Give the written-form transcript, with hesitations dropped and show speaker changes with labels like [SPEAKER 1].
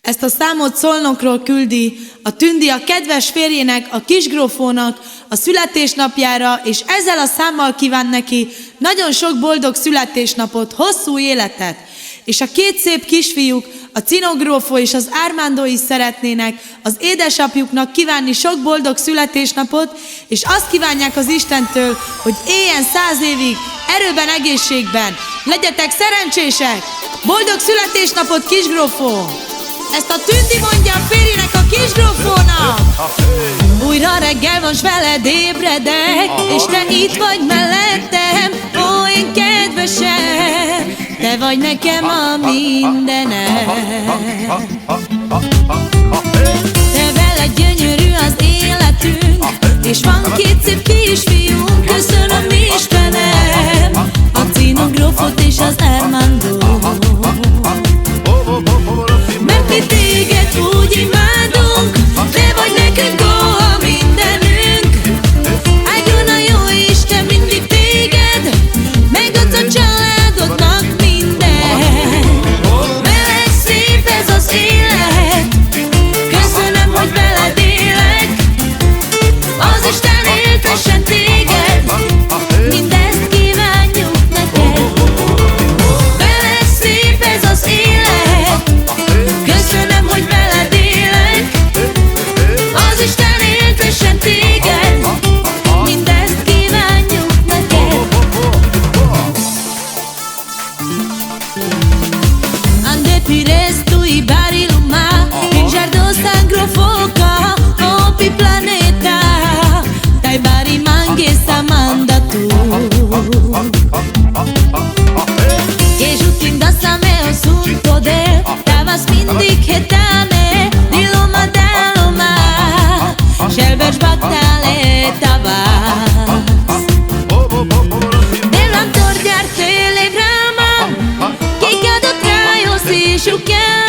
[SPEAKER 1] Ezt a számot Szolnokról küldi a Tündi a kedves férjének, a kisgrófónak a születésnapjára, és ezzel a számmal kíván neki nagyon sok boldog születésnapot, hosszú életet. És a két szép kisfiúk, a Cinogrófó és az Ármándó is szeretnének az édesapjuknak kívánni sok boldog születésnapot, és azt kívánják az Istentől, hogy éljen 100 évig, erőben, egészségben. Legyetek szerencsések! Boldog születésnapot, kisgrófó! Ezt a Tündi mondja a férjének, a kisgrófónak. Újra reggel van, s veled ébredek, és te itt vagy mellettem. Ó, én kedvesem, te vagy nekem a mindenem. Te veled gyönyörű az életünk, és van két szép kisfiunk. Köszönöm Istenem a Cinogrófót és az Ármándót, mert mi téged úgy imádunk, te vagy nekünk a mindenünk. Áldjon a jó Isten mindig téged, megadsz a családodnak minden. Meleg szép ez az élet, köszönöm, hogy veled élek. Az Isten éltessen téged, mindezt kívánjuk neked. Meleg szép ez az élet, köszönöm, hogy veled élek. Az Isten éltessen téged, mindezt kívánjuk neked. Ande pires tu i bariluma, in jardo sangrofoca, opi planeta, dai bari manghesa manda tu. És utim da sameo sunto de, tavas mindig hetame, diloma daloma, selves baktale tavas. Devam torgyár télégrama, kikadott rájössz és ukján.